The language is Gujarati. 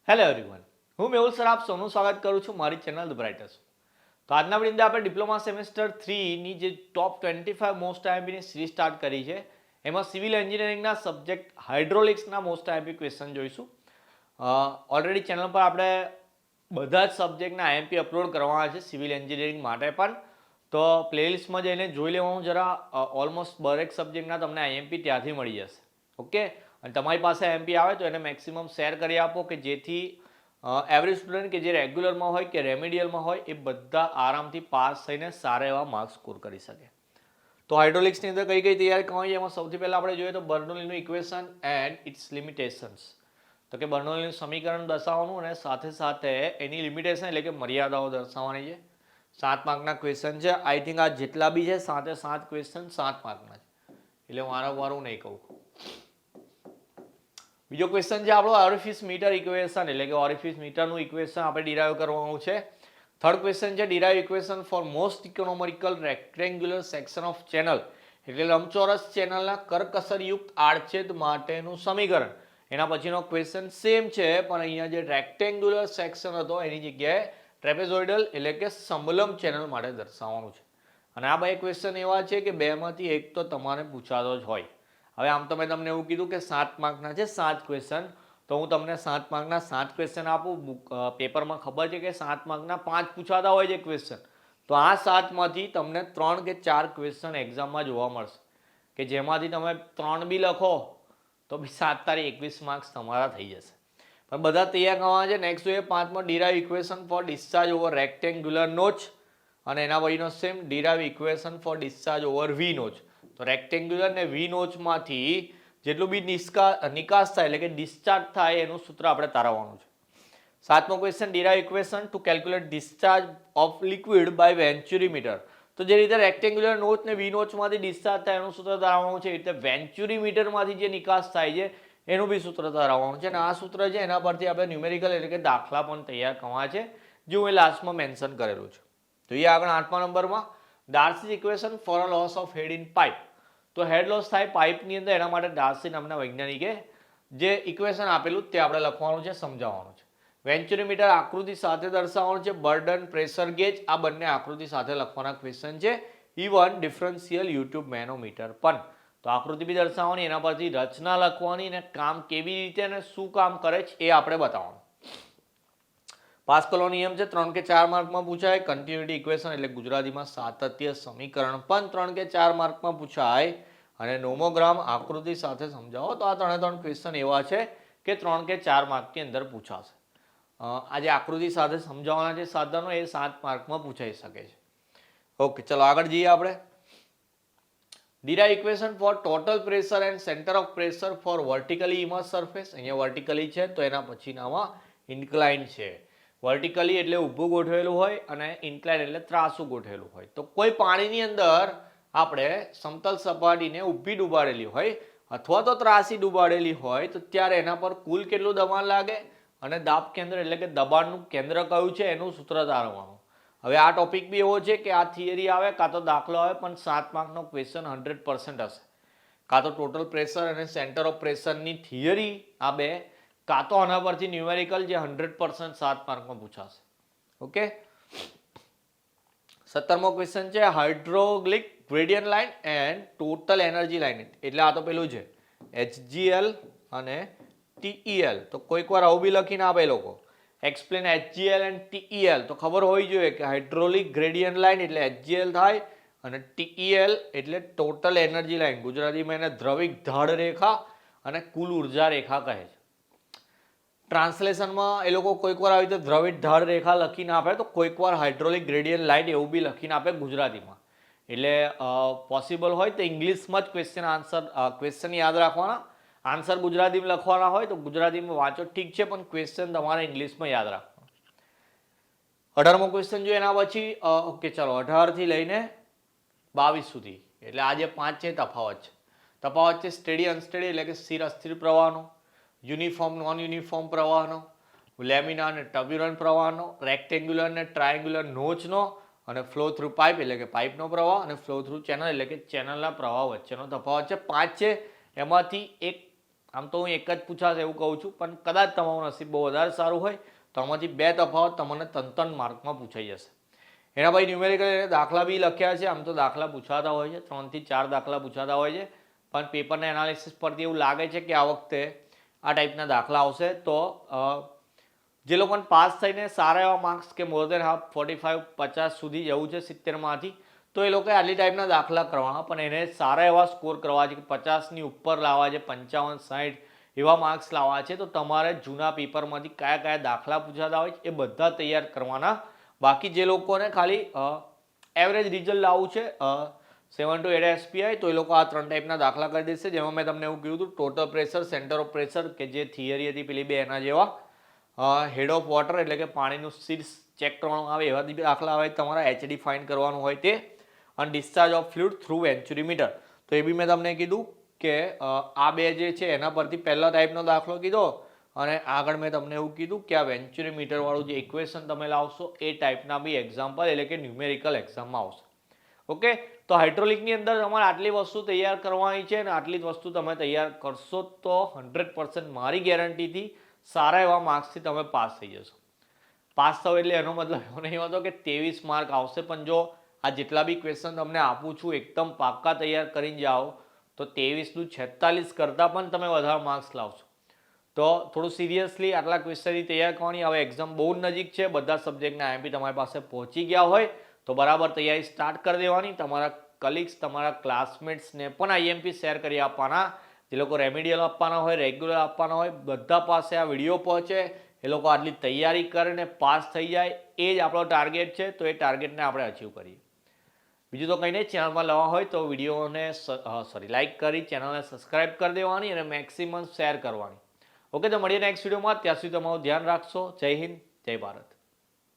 હેલો એવરીવન, હું મેહુલ સર આપ સૌનું સ્વાગત કરું છું મારી ચેનલ ધ બ્રાઇટર્સ. તો આજના વિડીયોની અંદર આપણે ડિપ્લોમા સેમેસ્ટર 3ની જે ટોપ 25 મોસ્ટ આઈએમપીની સિરીઝ સ્ટાર્ટ કરી છે, એમાં સિવિલ એન્જિનિયરિંગના સબ્જેક્ટ હાઇડ્રોલિક્સના મોસ્ટ આઈએમપી ક્વેશ્ચન જોઈશું. ઓલરેડી ચેનલ પર આપણે બધા જ સબ્જેક્ટના આઈએમપી અપલોડ કરવાના છે સિવિલ એન્જિનિયરિંગ માટે પણ. તો પ્લેલિસ્ટમાં જઈને જોઈ લેવાનું જરા. ઓલમોસ્ટ દરેક સબ્જેક્ટના તમને આઈએમપી ત્યાંથી મળી જશે. ઓકે, અને તમારી પાસે એમપી આવે તો એને મેક્સિમમ શેર કરી આપો કે જેથી એવરેજ સ્ટુડન્ટ કે જે રેગ્યુલરમાં હોય કે રેમિડિયલમાં હોય એ બધા આરામથી પાસ થઈને સારા એવા માર્ક્સ સ્કોર કરી શકે. તો હાઇડ્રોલિક્સની અંદર કઈ કઈ તૈયારી કરવાની એમાં સૌથી પહેલાં આપણે જોઈએ તો બર્નોલીનું ઇક્વેશન એન્ડ ઇટ્સ લિમિટેશન્સ. તો કે બર્નોલીનું સમીકરણ દર્શાવવાનું અને સાથે સાથે એની લિમિટેશન એટલે કે મર્યાદાઓ દર્શાવવાની છે. 7 માર્કના ક્વેશ્ચન છે. આઈ થિંક આ જેટલા બી છે 7 ક્વેશ્ચન 7 માર્કના છે, એટલે વારંવાર હું નહીં કહું. બીજો ક્વેશ્ચન છે આપણો ઓરિફિસ મીટર ઇક્વેશન, એટલે કે ઓરિફિસ મીટરનું ઇક્વેશન આપણે ડિરાઈવ કરવાનું છે. થર્ડ ક્વેશ્ચન છે derive equation for most economical rectangular section of channel, એટલે લંબચોરસ ચેનલના કરકસરયુક્ત આડછેદ માટેનું સમીકરણ. એના પછીનો ક્વેશ્ચન સેમ છે પણ અહીંયા જે રેક્ટેન્ગ્યુલર સેક્શન હતો એની જગ્યાએ ટ્રેપેઝોઇડલ એટલે કે સમલંબ ચેનલ માટે દર્શાવવાનું છે. અને આ બે ક્વેશ્ચન એવા છે કે બેમાંથી એક તો તમારે પૂછાતો જ હોય. હવે આમ તો મેં તમને એવું કીધું કે 7 માર્કના છે 7 ક્વેશ્ચન, તો હું તમને 7 માર્કના 7 ક્વેશ્ચન આપું. પેપરમાં ખબર છે કે 7 માર્કના 5 પૂછાતા હોય છે ક્વેશ્ચન, તો આ 7માંથી તમને 3 કે 4 ક્વેશ્ચન એક્ઝામમાં જોવા મળશે કે જેમાંથી તમે 3 બી લખો તો બી 7 તારીખ 21 માર્ક્સ તમારા થઈ જશે. પણ બધા તૈયાર કરવાના છે. નેક્સ્ટ જોઈએ 5માં derive equation for discharge over rectangular notch, અને એના પછીનો same derive equation for discharge over V notch. તો રેક્ટેન્ગ્યુલર ને વી નોચમાંથી જેટલું બી નિકાસ થાય એટલે કે ડિસ્ચાર્જ થાય એનું સૂત્ર આપણે તારવવાનું છે. 7મો question derive equation to calculate discharge of liquid by venturi meter. તો જે રીતે રેક્ટેન્ગ્યુલર નોચ ને વી નોચમાંથી ડિસ્ચાર્જ થાય એનું સૂત્ર તારવવાનું છે, એ રીતે વેન્ચ્યુરી મીટરમાંથી જે નિકાસ થાય છે એનું બી સૂત્ર તારવવાનું છે. અને આ સૂત્ર છે એના પરથી આપણે ન્યુમેરિકલ એટલે કે દાખલા પણ તૈયાર કરવા છે, જે હું લાસ્ટમાં મેન્શન કરેલું છે. તો એ આગળ 8મા નંબરમાં Darcy's equation for a loss of head in pipe. તો હેડ લોસ થાય પાઇપની અંદર, એના માટે ડાર્સી નામના વૈજ્ઞાનિકે જે ઇક્વેશન આપેલું તે આપણે લખવાનું છે, સમજાવવાનું છે. વેન્ચ્યુરી મીટર આકૃતિ સાથે દર્શાવવાનું છે. બર્ડન પ્રેશર ગેજ આ બંને આકૃતિ સાથે લખવાના ક્વેશ્ચન છે. ઇવન ડિફરન્શિયલ યુટ્યુબ મેનોમીટર પણ. તો આકૃતિ બી દર્શાવવાની, એના પરથી રચના લખવાની અને કામ કેવી રીતે અને શું કામ કરે છે એ આપણે બતાવવાનું. પાસ્કલનો નિયમ છે 3 કે 4 માર્કમાં પૂછાય. કન્ટિન્યુટી ઇક્વેશન એટલે ગુજરાતીમાં સાતત્ય સમીકરણ પણ 3 કે 4 માર્કમાં પૂછાય. અને નોમોગ્રામ આકૃતિ સાથે સમજાવો. તો આ 3 ક્વેશ્ચન એવા છે કે 3 કે 4 માર્કની અંદર પૂછાશે. આ જે આકૃતિ સાથે સમજાવવાના છે સાધનો એ 7 માર્કમાં પૂછાઈ શકે છે. ઓકે, ચલો આગળ જઈએ આપણે. Derive equation for total pressure and centre of pressure for vertically immerse surface. અહીંયા વર્ટિકલી છે તો એના પછીનામાં ઇન્ક્લાઇન છે. વર્ટિકલી એટલે ઊભું ગોઠવેલું હોય અને ઇન્ક્લાઇન એટલે ત્રાસું ગોઠવેલું હોય. તો કોઈ પાણીની અંદર આપણે સમતલ સપાટીને ઊભી ડૂબાડેલી હોય અથવા તો ત્રાસી ડૂબાડેલી હોય તો ત્યારે એના પર કુલ કેટલું દબાણ લાગે અને દાબ કેન્દ્ર એટલે કે દબાણનું કેન્દ્ર કયું છે એનું સૂત્ર તારવવાનું. હવે આ ટોપિક બી એવો છે કે આ થિયરી આવે કાં તો દાખલો આવે, પણ 7 માર્કનો ક્વેશ્ચન 100% હશે. કાં તો ટોટલ પ્રેશર અને સેન્ટર ઓફ પ્રેશરની થિયરી આ બે, કાં તો આના પરથી ન્યુમેરિકલ જે 100% 7 માર્કમાં પૂછાશે. ઓકે, 17મો ક્વેશ્ચન છે hydraulic gradient line end total energy line. એટલે આ તો પેલું છે HGL અને TEL. તો કોઈક વાર આવું બી લખીને આપે લોકો, એક્સપ્લેન HGL એન્ડ TEL. તો ખબર હોવી જોઈએ કે હાઇડ્રોલિક ગ્રેડિયન્ટ લાઇન એટલે HGL થાય અને TEL એટલે ટોટલ એનર્જી લાઇન. ગુજરાતીમાં એને દ્રવિક ઢાળ રેખા અને કુલ ઉર્જા રેખા કહે છે. ટ્રાન્સલેશનમાં એ લોકો કોઈક વાર આવી રીતે દ્રવિડ ઢાળ રેખા લખીને આપે, તો કોઈક વાર હાઇડ્રોલિક ગ્રેડિયન્ટ લાઇન એવું બી લખીને આપે ગુજરાતીમાં. એટલે પોસિબલ હોય તો ઇંગ્લિશમાં જ ક્વેશ્ચન યાદ રાખવાના. આન્સર ગુજરાતીમાં લખવાના હોય તો ગુજરાતીમાં વાંચો ઠીક છે, પણ ક્વેશ્ચન તમારે ઇંગ્લિશમાં યાદ રાખવાનો. 18મો ક્વેશ્ચન જોઈએ એના પછી. ઓકે ચલો, 18 થી લઈને 22 સુધી એટલે આ જે 5 છે તફાવત છે. તફાવત છે સ્ટેડી અનસ્ટેડી એટલે કે સ્થિર અસ્થિર પ્રવાહનો, યુનિફોર્મ નોન યુનિફોર્મ પ્રવાહનો, લેમિનાર અને ટર્બ્યુલન્ટ પ્રવાહનો, રેક્ટેન્ગ્યુલર અને ટ્રાયેન્ગ્યુલર નોચનો, અને ફ્લો થ્રુ પાઇપ એટલે કે પાઇપનો પ્રવાહ, અને ફ્લો થ્રુ ચેનલ એટલે કે ચેનલના પ્રવાહ વચ્ચેનો તફાવત છે. 5 છે, એમાંથી એક આમ તો હું એક જ પૂછાશે એવું કહું છું, પણ કદાચ તમારું નસીબ બહુ વધારે સારું હોય તો આમાંથી 2 તફાવત તમને 3 માર્કમાં પૂછાઈ જશે. એના પછી ન્યુમેરિકલ દાખલા બી લખ્યા છે. આમ તો દાખલા પૂછાતા હોય છે, 3 થી 4 દાખલા પૂછાતા હોય છે, પણ પેપરના એનાલિસિસ પરથી એવું લાગે છે કે આ વખતે આ ટાઈપના દાખલા આવશે. તો જે લોકોને પાસ થઈને સારા એવા માર્ક્સ કે મોર દેન હાફ 45-50 સુધી જવું છે 70માંથી, તો એ લોકોએ આટલી ટાઈપના દાખલા કરવાના, પણ એને સારા એવા સ્કોર કરવા છે કે 50ની ઉપર લાવવા છે, 55-60 એવા માર્ક્સ લાવવા છે. તો તમારે જૂના પેપરમાંથી કયા કયા દાખલા પૂછાતા હોય છે એ બધા તૈયાર કરવાના. બાકી જે લોકોને ખાલી એવરેજ રિઝલ્ટ લાવવું છે 7 to 8 SPI, તો એ લોકો આ 3 ટાઈપના દાખલા કરી દેશે. જેમાં મેં તમને એવું કીધું હતું total pressure, centre of pressure કે જે થિયરી હતી પેલી 2 એના જેવા, હેડ ઓફ વોટર એટલે કે પાણીનું શીર્ષ ચેક કરવાનું આવે એવા દાખલા આવે તમારા, HD ફાઇન્ડ કરવાનું હોય તે, અને ડિસ્ચાર્જ ઓફ ફ્લુઇડ થ્રુ વેન્ચુરીમીટર. તો એ બી મેં તમને કીધું કે આ 2 જે છે એના પરથી પહેલા ટાઈપનો દાખલો કીધો, અને આગળ મેં તમને એવું કીધું કે આ વેન્ચુરીમીટર વાળું જે ઇક્વેશન તમે લાવશો એ ટાઈપના બી એક્ઝામ્પલ એટલે કે ન્યુમેરિકલ એક્ઝામમાં આવશે. ઓકે, તો હાઇડ્રોલિકની અંદર તમારે આટલી વસ્તુ તૈયાર કરવાની છે, અને આટલી જ વસ્તુ તમે તૈયાર કરશો તો 100% મારી ગેરંટીથી સારા એવા માર્ક્સથી તમે પાસ થઈ જશો. પાસ થાવ એટલે એનો મતલબ એવો નહીં હોતો કે 23 માર્ક આવશે, પણ જો આ જેટલા બી ક્વેશ્ચન તમને આપું છું એકદમ પાક્કા તૈયાર કરીને જાઓ તો 23નું 46 કરતાં પણ તમે વધારે માર્ક્સ લાવશો. તો થોડું સિરિયસલી આટલા ક્વેશ્ચનની તૈયાર કરવાની. હવે એક્ઝામ બહુ નજીક છે, બધા સબ્જેક્ટના IMP તમારી પાસે પહોંચી ગયા હોય તો બરાબર તૈયારી સ્ટાર્ટ કરી દેવાની. તમારા કલીગ્સ, તમારા ક્લાસમેટ્સને પણ IMP શેર કરી આપવાના. જે લોકો રેમિડિયલ આપવાના હોય, રેગ્યુલર આપવાના હોય, બધા પાસે આ વિડીયો પહોંચે, એ લોકો આટલી તૈયારી કરીને પાસ થઈ જાય, એ જ આપણો ટાર્ગેટ છે. તો એ ટાર્ગેટને આપણે અચીવ કરીએ. બીજું તો કંઈ નહીં, ચેનલમાં નવા હોય તો વિડીયોને લાઇક કરી ચેનલને સબસ્ક્રાઇબ કરી દેવાની અને મેક્સિમમ શેર કરવાની. ઓકે, તો મળીએ નેક્સ્ટ વિડીયોમાં. ત્યાં સુધી તમારું ધ્યાન રાખશો. જય હિન્દ, જય ભારત.